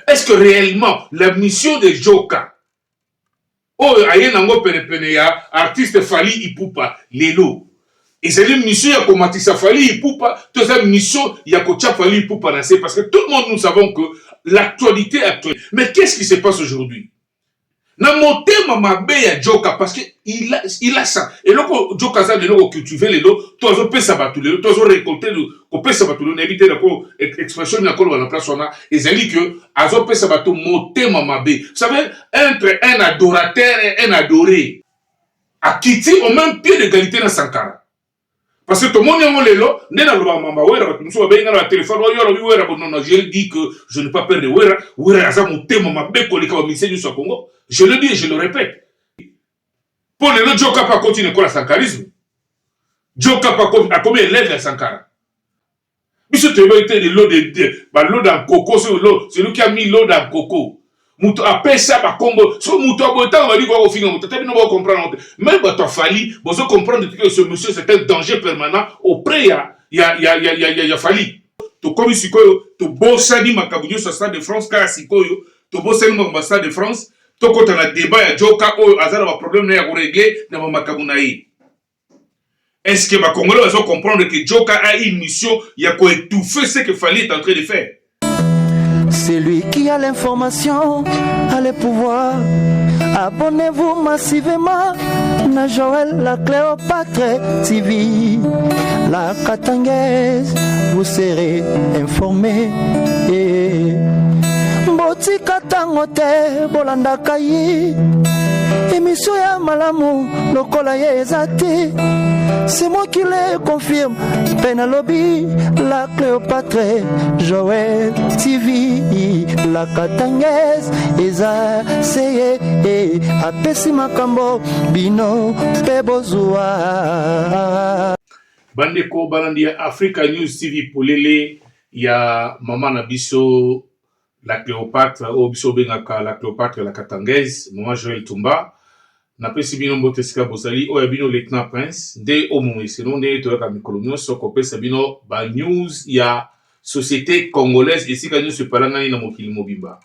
est-ce que réellement la mission de Joka, aye nango pene ya artiste Fally Ipupa lelo, et c'est une mission ya komatisa Fally Ipupa, tout ça mission ya kotia Fally Ipupa na c'est parce que tout le monde nous savons que l'actualité actuelle. Mais qu'est-ce qui se passe aujourd'hui? Na motema mabe ya Joka parce que il a ça. Et là Joka ça de l'eau cultiver les lots, toi zo pesa batu les lots, toi zo récolter le ko pesa batu le éviter la ko expression na ko la place on a et zali que azo pesa batu motema mabe. Vous savez entre un adorateur et un adoré. A Kiti au même pied d'égalité dans Sankara. Parce que tout le monde est là, n'est dans le mamba, le téléphone, je dis que je ne pas peur de Congo. Je le dis et je le répète. Pour les autres, Joka pas continuer à sankarisme. Joka pas a combien d'élèves à Sankara. Mais ce été l'eau dans coco, c'est lui qui a mis l'eau dans coco. Muto appelle ça ba combo so muto abota on va dire qu'on finit muto tabi no va comprendre même bato Fally bozo comprendre que ce monsieur c'est un danger permanent auprès ya Fally to comme sikoyo to bosani makabunyo sur Stade de France car sikoyo to bosani makabunyo Stade de France to kota na débat ya Joka o azara ba problème na ya ko régler na makabuna yi. Est-ce que ba Congolais va comprendre que Joka a une mission ya ko étouffer ce que Fally est en train de faire? C'est lui qui a l'information, a le pouvoir. Abonnez-vous massivement na Joël la Cléopâtre TV, la Katangaise, vous serez informés. Mboti Katangote, Bolanda Kayi, émission ya malamu, lokola ye ezati. C'est moi qui le confirme. Penalobi, la Cléopâtre, Joël TV, la Katangaise, Eza, Seye, Apesi Makambo, Bino, Pebozua. Bandeko Balandia, Africa News TV, Polele, ya Maman Nabiso, la Cléopâtre, Obiso Bengaka, la Cléopâtre, la Katangaise, Maman Joël Tumba. Na pesi bino mbote sika bozali oya bino lieutenant prince de omo selon de to ka mikolonio soko pesa bino ba news ya société congolaise esika nyo se palanga na mokili mobimba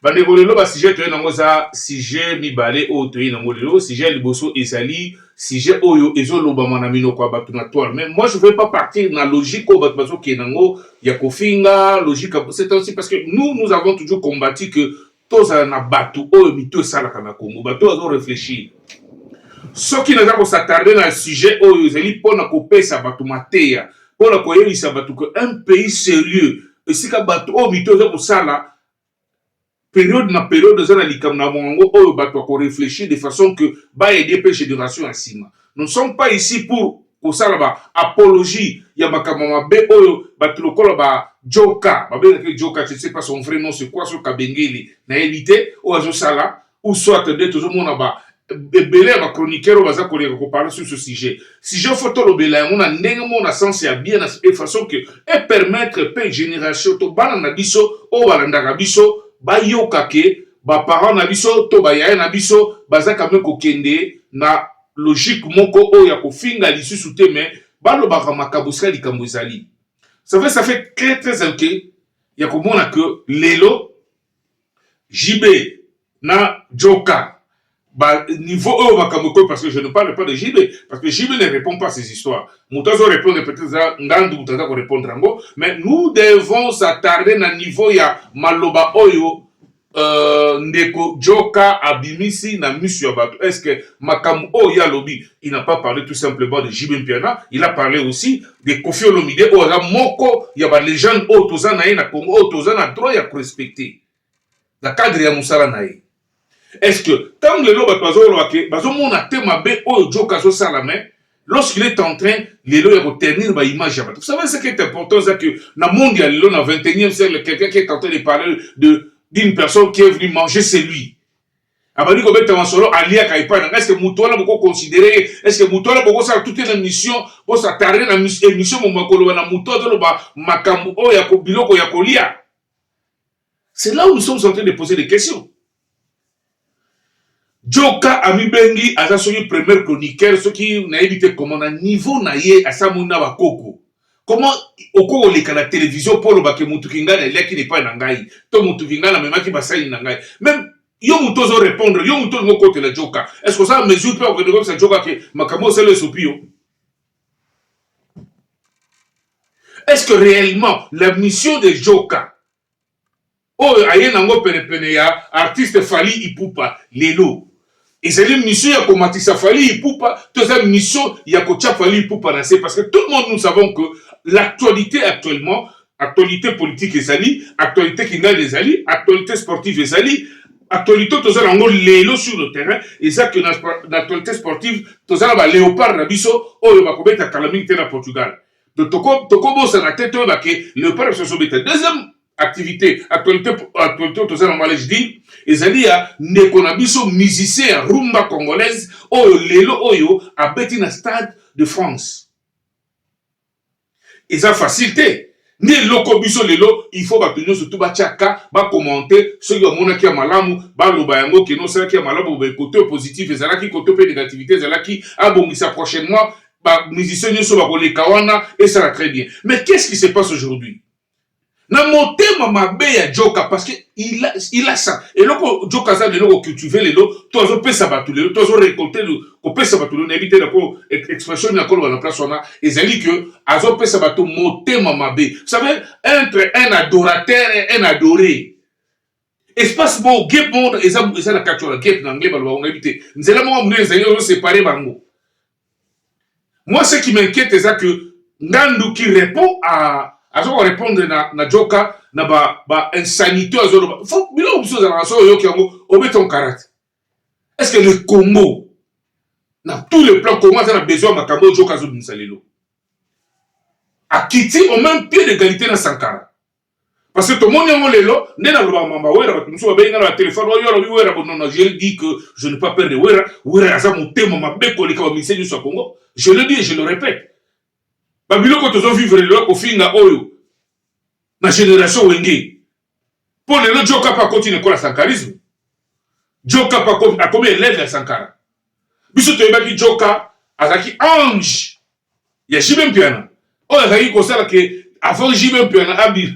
bande kolelo ba sujet to na ngoza sujet mibale o to na ngolelo sujet liboso ezali sujet oyo ezoloba mana mino kwa batu na toile. Mais moi je veux pas partir na logique o batu bazo kenango ya kofinga logique c'est aussi parce que nous avons toujours combattu que tous na batu oyo mito sala kana Congo batu azo réfléchir ce qui n'a pas s'attarder dans le sujet oyo zeli pona ko pesa batu mateya pona ko yelisa batu que un pays sérieux esika batu oyo mito za ko sala période na période za na likam na mongo oyo batu ko réfléchir de façon que ba aider pe génération asima. Nous ne sommes pas ici pour sala ba apologie ya makamama be oyo batu lokola ba Joka, Joka, je ne sais pas son vrai nom, c'est quoi, ce Kabengeli, na évité, ou à Sala, ou soit de tout le monde là-bas. Belé, ma chroniqueur, on va parler sur ce sujet. Si je photo le belé, on a un sens et bien de façon que, et permettre, pe génération, to bana nabiso, o balanda nabiso, ba yokake, ba parents nabiso, to ba yaya nabiso, baza kame kokende, na logique moko, o ya kofinga lisu sous tes mains, ba lo baka makabuska li kambozali. Ça fait très inquiet. Il y a comme que Lelo, JB, na Joka, bah, niveau eux, parce que je ne parle pas de JB, parce que JB ne répond pas à ces histoires. Moutazo répond peut-être à Ngandu, Moutazo répondre en go, mais nous devons s'attarder à niveau ya Maloba Oyo, Ndeko Joka Abimisi na Monsieur Abato. Est-ce que Makamu Oya Lobby, il n'a pas parlé tout simplement de Jibin Piana, il a parlé aussi de Kofi Olomide, Oya Moko, il y a des légendes Otozana na Congo, Otozana droit à respecter. La cadre ya Moussala Nae. Est-ce que, tant que le loba bazo mona tema be Oyo Joka so salame, lorsqu'il est en train, les lois de retenir ma image. Vous savez ce qui est important, c'est que dans le monde, il y a le 21e siècle, quelqu'un qui est en train de parler d'une personne qui est venue manger, c'est lui. Abadi ko beta masolo alia kaipa. Est-ce que Moutola beaucoup considéré? Est-ce que Moutola beaucoup ça toute une émission, bon ça tarder dans émission mon makolo na Moutola lo ba makambu o ya ko biloko ya kolia. C'est là où nous sommes en train de poser des questions. Joka Amibengi aza soki premier chroniqueur ce qui n'a évité comment na niveau na ye asamuna bakoko. comment oko oleka la télévision pour le bake mutu kingana il qui n'est pas nangai to mutu kingana même qui basai nangai même yo mutu zo répondre yo mutu ngo côté la joka est-ce que ça mesure peut que comme ça joka que makamo c'est le soupio est-ce que réellement la mission de joka oh aye nango pene ya artiste Fally Ipupa lelo et c'est une mission ya komatisa Fally Ipupa toute une mission ya kocha Fally Ipupa na c'est parce que tout le monde nous savons que l'actualité actuellement actualité politique ezali actualité kinga ezali actualité sportive ezali actualité tozala ngo lelo sur le terrain et ça que l'actualité sportive tozala ba léopard na biso oyo bakobeta calamité na Portugal de toko bosa na tête ba ke léopard se sobeta deuxième activité actualité tozala normalement je dis ezali ya ndeko na biso musicien rumba congolaise oyo lelo oyo abeti na Stade de France et ça facilité ni loko biso lelo il faut batenir surtout ba chaka ba commenter ceux qui ont qui malamu ba loba yango qui non ça qui malamu ba côté positif et ça qui côté négativité ça qui abongisa prochainement ba musicien nyoso ba koleka wana et ça va très bien mais qu'est-ce qui se passe aujourd'hui na motema mabe ya joka parce que il a ça et loko joka ça de loko cultiver lelo tozo pesa batu lelo tozo récolter ko pesa batu lelo éviter la ko expression na ko na place on a ezali que azo pesa batu motema mabe vous savez entre un adorateur et un adoré espace bon gap monde et ça la capture gap na anglais balwa on éviter nzela mo mwe ezali on séparer bango moi ce qui m'inquiète c'est ça que Ngandu qui répond à azo répondre na joka na ba insanité azo faut bilo biso za raso yo ki yango obeton karate est-ce que le Congo na tous les plans comment ça a besoin makambo joka zo binsalelo a Kiti au même pied d'égalité na Sankara parce que tout le monde yango lelo ndena loba mamba wera batumso babenga na téléphone yo lo wera bonona je dis que je ne pas perdre wera aza motema mabeko lika ba miseni so Congo je le dis et je le répète babilo ko tozo vivre le ko finga oyo na génération wenge pour le joka pa continue ko la sankarisme joka pa a combien élève la Sankara biso to yebaki joka azaki ange ya Jibem Piana o azaki ko sala ke avant Jibem Piana abi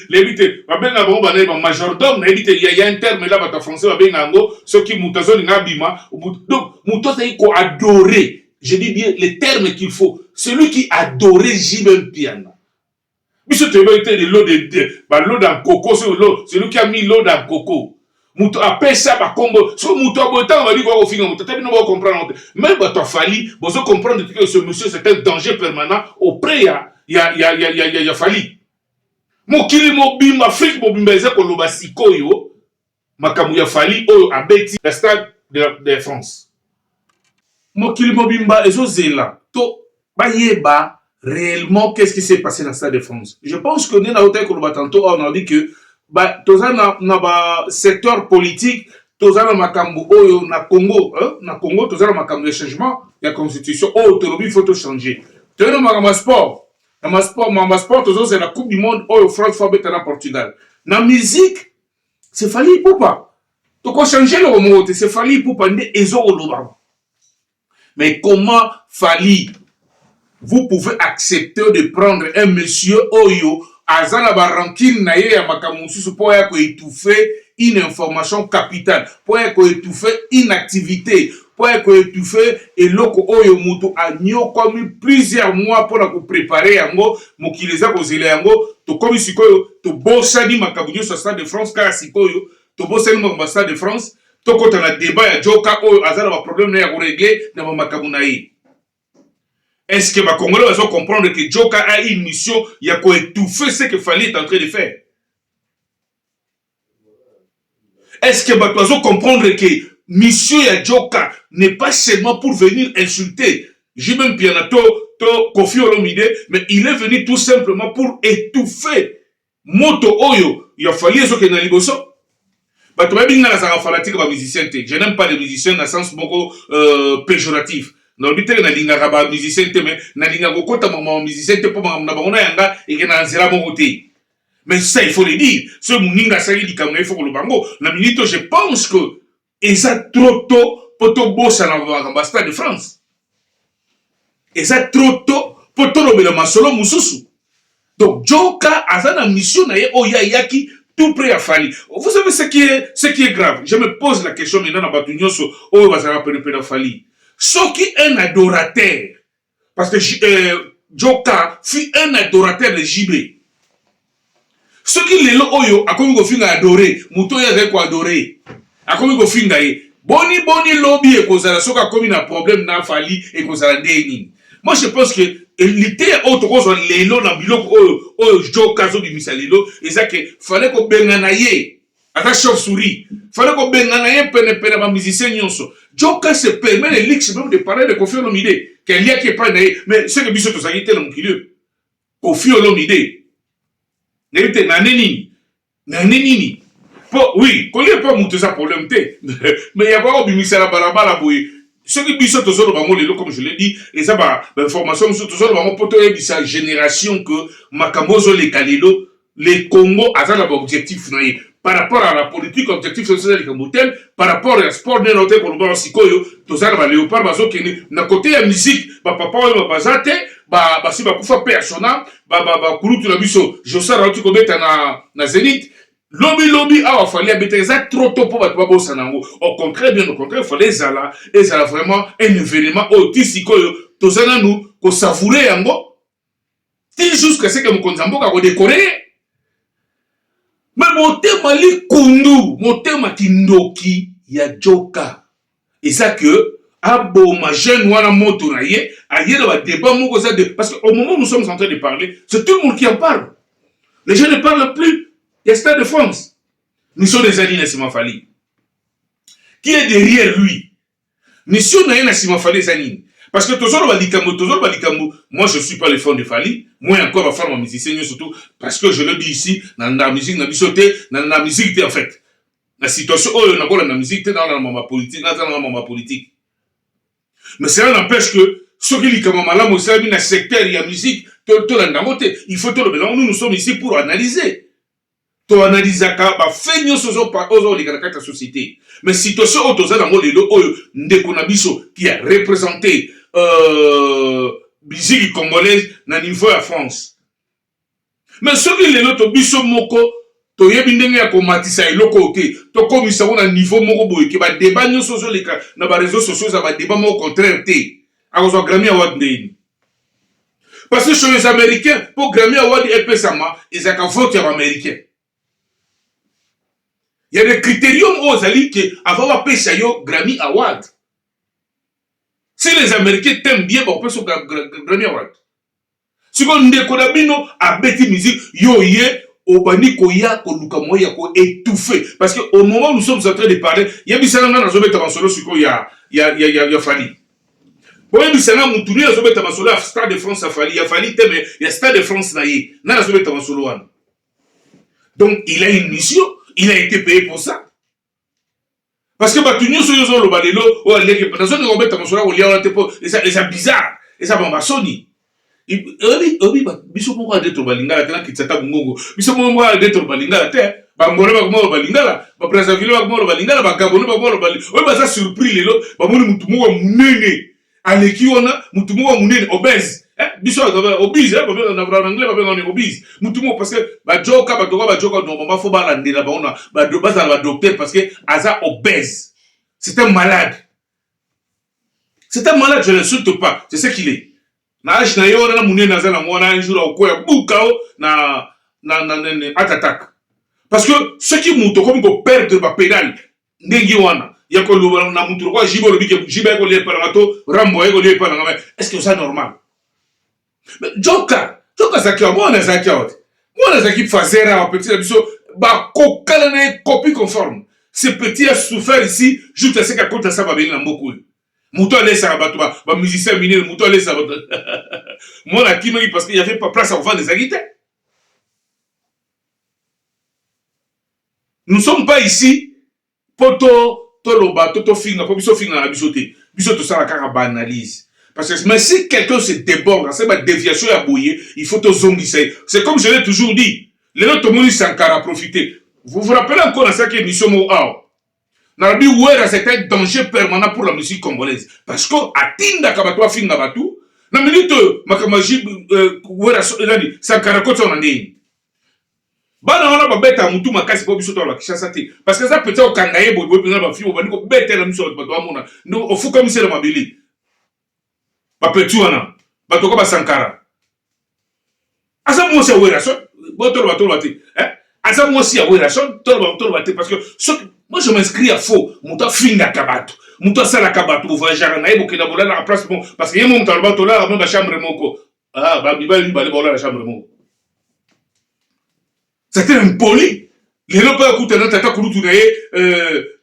l'éviter ba benga bon ba na majordome na éviter il y a un terme là ba français ba benga ngo ceux qui mutazo ni ngabima donc muto sai ko adorer je dis bien les termes qu'il faut. Celui qui adorait Jibem Piana. Biso te été de l'eau l'eau dans coco, celui qui a mis l'eau dans coco. Mouto appelle ça ba combo. So mouto abotan on va dire au final mouto tabi no va comprendre. Même ba to Fally, bozo comprendre que ce monsieur c'est un danger permanent auprès ya Fally. Mokili mobimba Afrique mobimba za ko loba sikoyo makamu ya Fally oyo abeti la Stade de France. Mokili mobimba ezozela to bayeba réellement qu'est-ce qui s'est passé dans le Stade de France. Je pense que nous on a dit que tozana na ba secteur politique tozana makambo oyo na Congo tozana makambo de changement ya constitution autonomie faut tout changer. Tozana makambo sport tozo c'est la coupe du monde oyo France fa beta na Portugal. Na musique c'est Fally Ipupa. To ko changer le mot c'est Fally Ipupa ndé ezo oloba. Mais comment Fally, vous pouvez accepter de prendre un monsieur Oyo, Azana Barankin Naye Yamakamusu, pour étouffer une information capitale, pour étouffer une activité, pour étouffer et loko Oyo Mutu a comme plusieurs mois pour nous préparer yango, Mokileza Kozele yango, to comme sikoyo, to bossani Makabunyo sur Stade de France, car sikoyo, to bossani Stade de France. Tout quand on a débat ya joka o azala ba problème na ya régler na makamu na yi. Est-ce que ba Congolais vont comprendre que joka a une mission ya ko étouffer ce que Fally est en train de faire? Est-ce que ba vont comprendre que mission ya joka n'est pas seulement pour venir insulter Jibem Piana to Koffi Olomide, mais il est venu tout simplement pour étouffer moto oyo ya Fally ezo ke na liboso. Je n'aime pas les musiciens dans le sens beaucoup péjoratif. Dans le but de la musicien, mais mais ça, il faut le dire. Ce Mouninga Sali dit il faut le bango. La minute, je pense que et ça trop tôt pour tout boss à l'ambassade de France. Et ça trop tôt pour tout le masolo Moussoussou. Donc Joka a une mission na ye oya yaki tout près à Fali. Vous savez ce qui est grave. Je me pose la question maintenant na batu nyonso oyo bazala pene Fali. Ce qui est un adorateur, parce que Joka fut un adorateur de JB. Ce qui lelo oyo akomi ko finga adorer, muto ya zeko adorer. Akomi ko finga ye. Boni lobby et kozala soka komi na problème na Fali et kozala ndeni. Moi je pense que l'idée autre chose lelo na biloko oyo Joka zo bimisa lelo eza que fallait ko bengana ye ata chauve-souris. Fallait ko bengana ye pene ba musicien nyonso. Joka se permet le luxe même de parler de Koffi Olomide. Qu'il y a qui est pas naïe, mais ce que biso to sagite na mukilio. Koffi Olomide. N'était na neni. Oui, qu'on n'est pas monté ça problème té. Mais il y a pas obimisa la balabala boy. Ce qui biso to zo bango lelo comme je l'ai dit, et ça ba information sur to zo bango poto e bisa génération que makambozo le kalelo, les Congo a ça l'objectif naïe. Par rapport à la politique, objectif social de Kambotel, par rapport à sport de notre pour sikoyo, to ça ba léopard bazo kene na côté la musique, ba papa ba bazate, ba si ba kufa persona, ba kulutu la biso, Josa rauti ko beta na Zénith. Lobby a fallu habiter ça trop tôt pour battre Babo Sanango. Au contraire, bien au contraire, il fallait ça et ça vraiment un événement au tisikoyo, to ça nous ko savourer yango. C'est juste que c'est que mon konzambo ka ko décorer. Mais mon thème ali kundu, mon thème kindoki ya Joka. Et ça que abo ma jeune wana moto na ye, aye dans le débat moko ça de parce qu'au moment où nous sommes en train de parler, c'est tout le monde qui en parle. Les gens ne parlent plus. Il y a Stade de France. Mission des alliés Nassima Fali. Qui est derrière lui? Mission n'a Nassima Fali Zanine. Parce que toujours Balikambo, moi je ne suis pas le fan de Fali, moi encore à faire ma musicien surtout, parce que je le dis ici, dans la musique, dans la musique en fait. La situation, dans la musique, dans la moment politique, dans la moment politique. Mais cela n'empêche que, ceux qui disent que maman, c'est un secteur, il y a musique, il faut tout le mélange. Nous sommes ici pour analyser. To analyser ka ba fenyo sozo pa ozo li kana société. Mais situation otoza na molelo oyo ndeko na biso qui a représenté musique congolaise na niveau ya France. Mais ce qui lelo to biso moko to yebi ndenge ya komatisa eloko te to komisa na niveau moko boye ke ba débat nyoso sozo leka na ba réseaux sociaux za ba débat moko contraire te. Akozo Grammy Award ndeni. Parce que chez les Américains pour Grammy Award epesama ils ont vote américain. Il y a des critériums aux alliés qui avant de payer Grammy Award. Si les Américains t'aiment bien, on peut se Grammy Award. Si on déconne à bêti musique, yoye, au bani koya, koluka moya ko étouffé. Parce que au moment où nous sommes en train de parler, il y a bisana dans le en solo sur il y a Fali. Pour y a bisana moutouni dans le en solo à Stade de France à Fali, il y a Fali mais il y a Stade de France naïe, dans le en solo. Donc il a une mission. Il a été payé pour ça. Parce que Batunio Soyozo le Balelo, ou à l'équipe, dans une robette à Mosola, ou Liao Tepo, et ça bizarre, et ça va Sony. Biso Moko a d'être Balingala, qui s'attaque Mungo, Biso Moko a d'être Balingala, Bangora Bagmo Balingala, Brazzaville Bagmo Balingala, Bagabon Bagmo Balingala, ou ça surpris les lots, Bamouni Mutumo Mounene, à l'équiona, Mutumo Mounene, obèse. Biso obese on a anglais on est obese mutumo parce que bajoka normalement faut balande là on a ba docteur parce que aza obèse c'est un malade je ne l'insulte pas c'est ce qu'il est na âge na yo na munene na mwana un jour au quoi bukao na attaque parce que ce qui muto comme ko perdre ba pédale ndengi wana yako na mutu ko jibo lo bike jiba ko le paramato rambo ko le paramato est-ce que c'est normal? Mais Joka Zakia, moi on a Zakia. Moi on a Zakia Fazera, un petit abisso, bah, cocaine copie conforme. Ce petit a souffert ici, juste à ce qu'à côté de ça va venir en beaucoup. Mouton allait ça rabattre, bah, musicien miné, mouton allait ça rabattre. Moi la Kimari, parce qu'il n'y avait pas place à vendre des aguités. Nous ne sommes pas ici, poto, toloba, toto finga, pour biso finga la bisoté. Bisoto ça la cara banalise. Parce que mais si quelqu'un se déborde, c'est ma déviation à bouiller, il faut te zonguer. C'est comme je l'ai toujours dit. Les autres monde Sankara profiter. Vous vous rappelez encore dans cette émission Moao? Narabi Ouera, c'est un danger permanent pour la musique congolaise. Parce que Atinda Kabatwa Finga Batu, na minute makamaji wera nani Sankara kota on andi bana wana babeta mutu makasi po biso to la Kinshasa te parce que ça peut être kangaye bo bo ba fi bo bandiko beta la miso ba to amona ndo ofuka misela mabili ba petu wana ba to ko ba Sankara asa mo se wera so bo to ba te asa mo si wera so to ba te parce que moi je m'inscris à faux muta finga kabato muta sala kabato bo voyager na ebo kina bola la place bon parce que yemo muta ba to la ba chambre moko ba bibali ba le bola la chambre moko. C'était impoli. Les gens peuvent écouter dans tata kulutu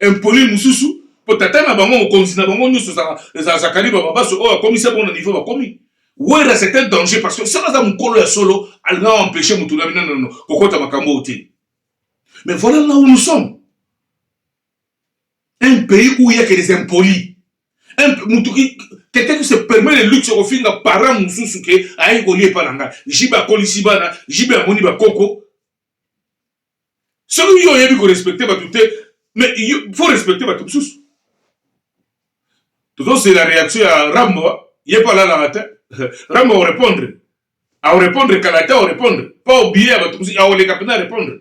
impoli mususu. Pour tata na bango continue bango nyuso za kaliba baba so comme ça bon niveau ba komi. Ouais là c'est un danger parce que ça va mukolo ya solo elle va empêcher mutu na non kokota makambo oti. Mais voilà là où nous sommes. Un pays où il y a que des impolis. Quelqu'un qui se permet le luxe au fin de parents mususu ke ayi golier palanga. Jiba kolisibana, jiba moni ba koko. Celui qui a dit qu'on respectait tout, mais il faut respecter tout sous. Tout c'est la réaction à Rambo. Il n'est pas là la tête. Rambo va répondre. À répondre, Kalata va répondre. Pas oublier à tout à les capitaines à répondre.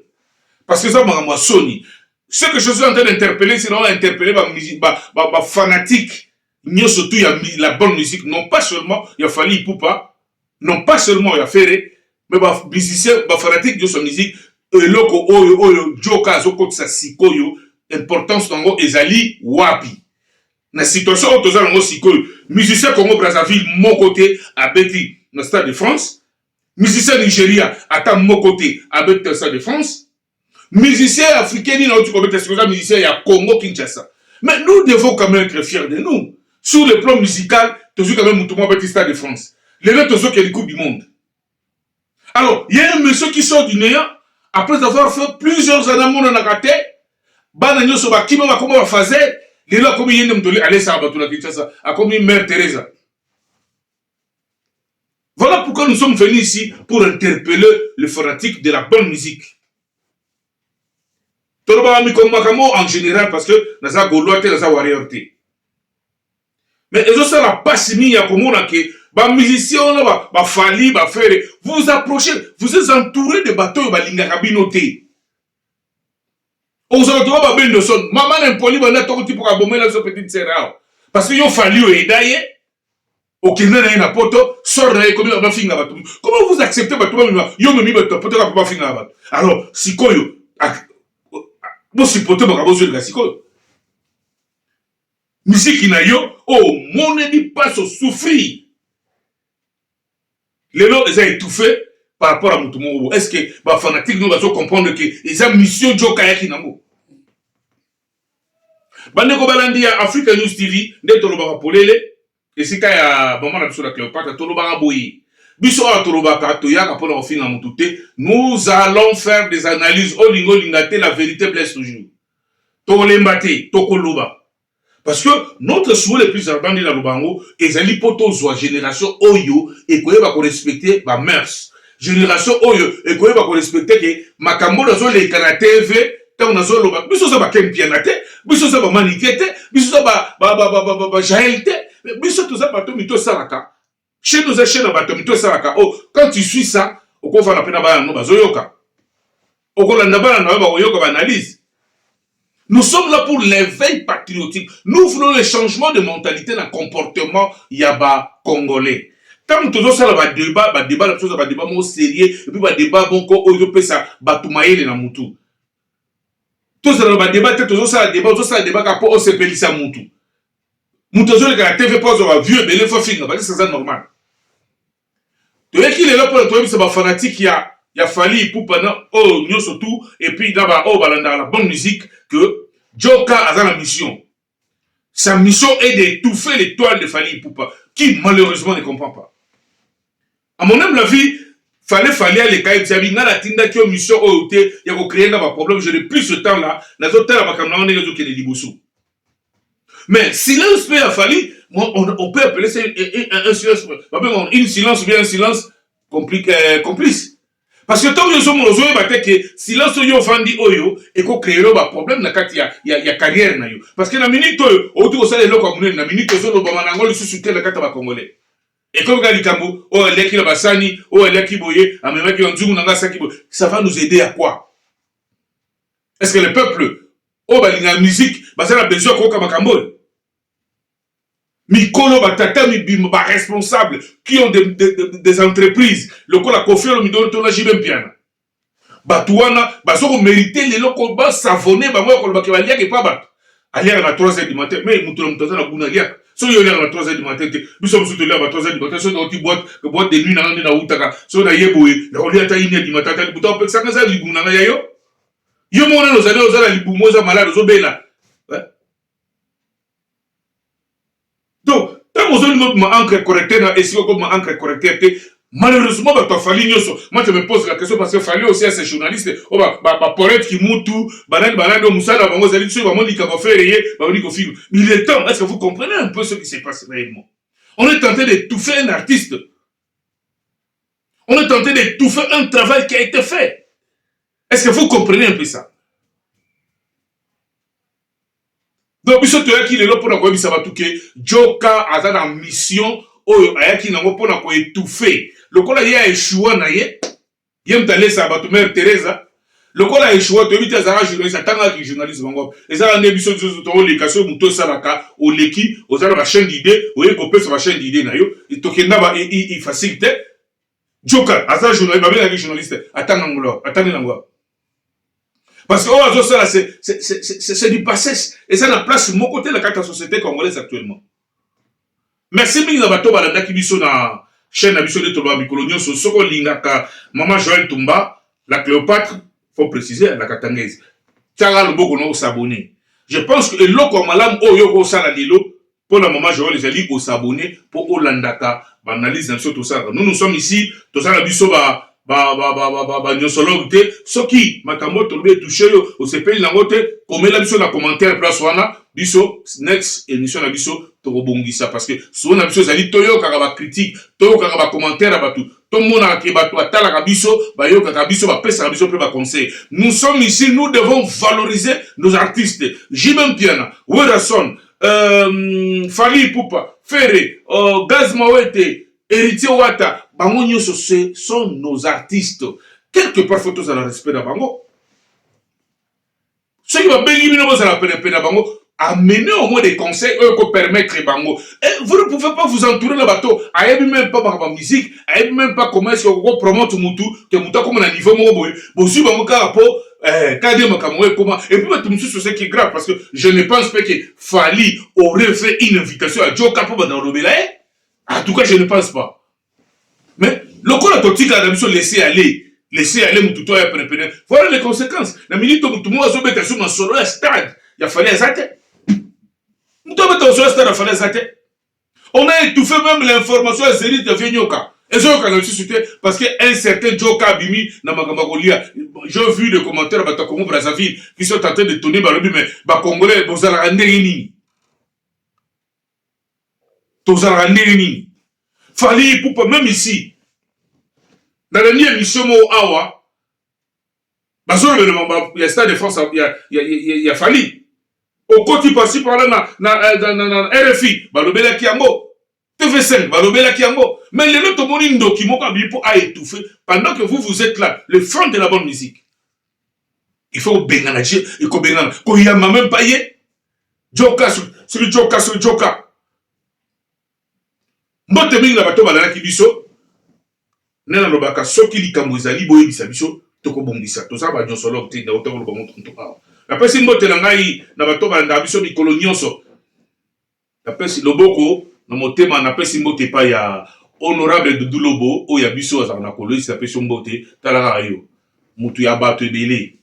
Parce que ça m'a sonné. Ce que je suis en train d'interpeller, c'est d'interpeller ma musique, ma fanatique. N'y a surtout la bonne musique. Non pas seulement il a fallu Ipupa, non pas seulement il a fait, mais ma musicien, ma fanatique de sa musique. Eloko oyo joka zoko tsa sikoyo importance nango ezali wapi na situation oyo toza nango sikoyo musicien Congo Brazzaville mon côté abeti na Stade de France musicien Nigeria ata mon côté abeti na Stade de France musicien africain na otu kobeta sikoyo musicien ya Congo Kinshasa mais nous devons quand même être fiers de nous sur le plan musical toujours quand même mutumo abeti Stade de France les autres tozo qui est Coupe du monde. Alors il y a un monsieur qui sort du néant après avoir fait plusieurs années à Nakate, bana nyoso ba kima ba koma ba fazer, les là comme yende mtoli aller ça ba tula Kinshasa, a comme Mère Teresa. Voilà pourquoi nous sommes venus ici pour interpeller les fanatiques de la bonne musique. Toloba mi comme makamo en général parce que naza goloite naza warrior te. Mais ils ont ça la passimi ya komona ke ba musicien là ba fali ba faire vous approchez vous êtes entouré de bateaux ba linga kabinoté aux autres ba bendo son maman impoli banda to tipo ka bomela so petite sœur parce que yo fali o edaye okina na poto sort na comme ba finga ba comment vous acceptez ba to yo me mi ba poto ka ba finga ba alors sikoyo bo sipote ba ka bozo ga sikoyo musique na yo oh mon ennemi pas au souffrir. Les gens ils ont étouffé par rapport à Moutoumou. Est-ce que les fanatiques nous doivent comprendre que ils ont mission Joka Yakinamo? Bandeko Balandi à Africa News TV, de Tolobara Polele, et c'est quand il y a maman la la Cléopâtre, Tolobara Boyi. Biso a Tolobaka, Toyaka pour la fin à Moutouté, nous allons faire des analyses au lingo lingate, la vérité blesse toujours. Tolembate, Tokoloba. Parce que notre souhait le plus ardent de la Lubango est d'aller pour la génération Oyo et qu'on va respecter ma mœurs. Génération Oyo et qu'on va respecter que ma cambo dans les canaux TV, tant on a zo loba, biso ça va ken pianate, biso ça va maniquete, biso ça va jaelte, biso tout ça va tomito saraka. Chez nous chez na batomito saraka. Oh, quand tu suis ça, au qu'on va la peine ba no bazoyoka. Au qu'on la nabana na ba yoka analyse. Nous sommes là pour l'éveil patriotique. Nous voulons le changement de mentalité dans le comportement yaba congolais. Tant que nous avons un débat, un débat sérieux, et puis un débat bon qu'on peut ça batoumaïle na mutu. Tout ça un débat, tout ça un débat qu'apo on se pèlisse à mutu. Mutu zo le la TV pose un vieux belé faut finir, c'est ça normal. Tu vois qu'il est là pour toi, c'est un fanatique qui a fallu pour pendant oh nous surtout et puis là-bas oh balanda la bonne musique que Joka a la mission. Sa mission est d'étouffer l'étoile de Fali Ipupa, qui malheureusement ne comprend pas. À mon âme la vie, fallait aller quand il y a la tinda qui a une mission au thé, il y a créé un problème, je n'ai plus ce temps là, la autre là on est les autres liboussou. Mais silence peut à Fali, on peut appeler ça un silence, une silence ou bien un silence complice. Parce que tant que nous sommes aux oeufs, que silence yo fandi oyo et qu'on crée le problème na kati ya carrière na yo. Parce que la minute autour ça les locaux na minute zo lo bamanango le sous-souter la kata ba congolais. Et comme Galikambo, oh, elle est qui la Bassani, oh, elle est qui boye, amema qui en djungu nanga saki boye. Ça va nous aider à quoi? Est-ce que le peuple, oh, bah, la musique, bah, ça a besoin qu'on kamakambo. Mikolo, bah, tata, bah, responsables, qui ont des entreprises, le coup, la confiance, le midon, ton agi même bien. Bah, touana, bah, ça, on mérite les locaux, bah, savonner, bah, moi, bah, qui va lier, pas battre. Aller à la 3h du matin, mais mouton, mouton, la bouna, so yo à la 3h du matin, nous sommes soutenus à la 3h du matin, so dans une boîte de nuit, na outaka, so na yeboé, na oli ata 1h du matin, ta bouton, ça, ça, libou, na yayo. Yo, mon nos allés aux ala libou, moza malade, zo bela. Donc, tant que vous avez un encre correcteur, et si vous avez un encre correcteur, malheureusement, bah, toi, Fali, moi, je me pose la question parce que Fali aussi à ces journalistes, oh, bah, Paulette qui moutou, banane, moussala, bah, vous allez dessus, bah, moi, il va faire, bah, on dit qu'on filme. Mais il est temps, est-ce que vous comprenez un peu ce qui s'est passé réellement? On est tenté d'étouffer un artiste. On est tenté d'étouffer un travail qui a été fait. Est-ce que vous comprenez un peu ça? Donc, biso to yaki lelo pona ko bisa batuke Joka aza na mission oyo ayaki nango pona ko étouffer. Lokola ye a échoué na ye, ye mtale sa batu mère Teresa. Lokola échoué to bita za journaliste tanga ki journaliste bango. Eza na biso to lekation muto salaka o leki ozala ba chaîne d'idées, oye ko pesa ba chaîne d'idées na yo, to kenda ba i facilité. Joka aza journaliste ba bela ki journaliste atanga ngolo, atanga ngolo. Parce que oh, ça, c'est du passé. Et ça n'a place mon côté de la société congolaise actuellement. Merci mille nabato balanda ki biso na chaîne na biso de Toba Mikolonio so soko lingaka Maman Joël Tumba, la Cléopâtre, faut préciser la Katangaise. Tiara le boko no s'abonner. Je pense que loko malam o yoko sala lilo pour la Maman Joël les alliés au s'abonner pour Olandaka analyse dans tout ça. Nous sommes ici, tout ça la biso nyosologue te soki makambo tolbe touché yo au CPI na ngote komela biso na commentaire place wana biso next émission na biso tokobongisa parce que souvent na biso zali toyo kaka ba critique toyo kaka ba commentaire abatu to mona ke batu atala ka biso ba yo kaka biso ba pesa ka biso pe ba conseil. Nous sommes ici, nous devons valoriser nos artistes. Jimem Piana, Werason, Fali Poupa, Ferré, Gaz Mawete, Héritier Wata, bango nyonso ce sont nos artistes. Quelque part faut tous à la respect de bango. Ceux qui vont bénir nous à la peine de bango, amener au moins des conseils eux pour permettre bango. Et vous ne pouvez pas vous entourer le bateau. Aïe même pas par musique, aïe même pas comment est-ce qu'on promote Moutou, que Moutou comme un niveau mon boy. Bon si bango carapo, et puis tout ce qui est grave parce que je ne pense pas que Fali aurait fait une invitation à Joe Capo dans le Belaï. En tout cas, je ne pense pas. Mais le coup de toxique a d'habitude laisser aller Moutouto et Pénépéné. Voilà les conséquences. La minute où Moutou a sauvé sur un solo stade, il a fallu azate. Moutou a sauvé un stade, il a fallu azate. On a étouffé même l'information à Zénith de Vienyoka. Et ça, on a suscité parce qu'un certain Joka Bimi, Namagamagolia, j'ai vu des commentaires à Batakomo Brazzaville qui sont en train de tourner par le but, mais Congolais, vous allez rendre une. Fali pour même ici dans la dernière émission awa il y a Stade de France, il y a Fali au côté passé par là na RFI balobela kiango TV5 balobela kiango mais les autres monindo qui m'ont pour à étouffer pendant que vous êtes là le front de la bonne musique. Il faut benganager et ko bengana ko yama même pas yé Joka sur le Joka mbote mingi na bato balana ki biso nena lobaka soki likambo ezali boyebisa biso tokobongisa toza ba nyosologue te na otoko loba monto awa la pesi mbote na ngai na bato balanda biso mikolo nyonso la pesi loboko na motema na pesi mbote pa ya honorable Doudou Lobo o ya biso azaka na kolisi la pesi mbote talaka yo mutu ya bato ebele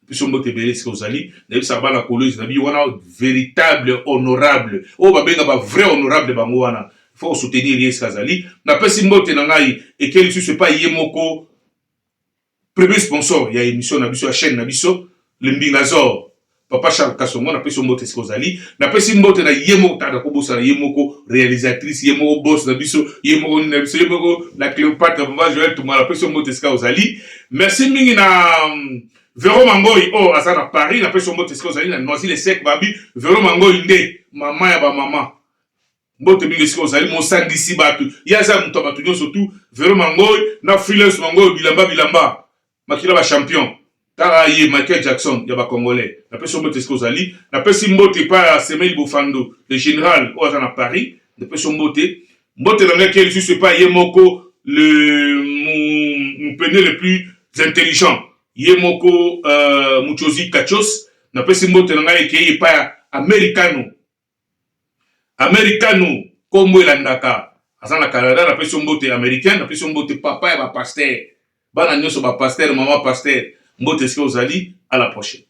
biso mbote ebele ce ozali na bisa bana kolisi na bi wana véritable honorable o babenga ba vrai honorable bango wana. Il faut soutenir Yes Kazali. Na pesi mbote na ngai et quel c'est pas Yemoko premier sponsor, il y a émission na biso, chaîne na biso, le Mbingazor. Papa Charles Kasongo na pesi mbote Skozali. Na pesi mbote na Yemoko tada ko bossa Yemoko réalisatrice, Yemoko boss na biso, Yemoko la Cléopâtre, Maman Joël Tumba na pesi mbote Skozali. Merci mingi na Véro Mangoy oh azana Paris na pesi mbote Skozali na Noisy les sec babi Véro Mangoy nde maman ya ba maman. mbote mingi esika ozali mosangisi bato yaza moto bato nyonso tu Vero Mangoy na freelance Mangoy bilamba makila ba champion tara ye Michael Jackson ya ba congolais na pesi mbote esika ozali na pesi mbote pa ya Semeli Bofando le général oza na Paris na pesi mbote na ngaki eli susu pa ye moko mon pene le plus intelligent ye moko Muchozi Kachos na pesi mbote na ngai ke pa ya americano kombo elandaka aza na Canada na pesi mbote américain na pesi mbote papa ya ba pasteur bana nyonso ba pasteur mama pasteur mbote esika ozali à la prochaine.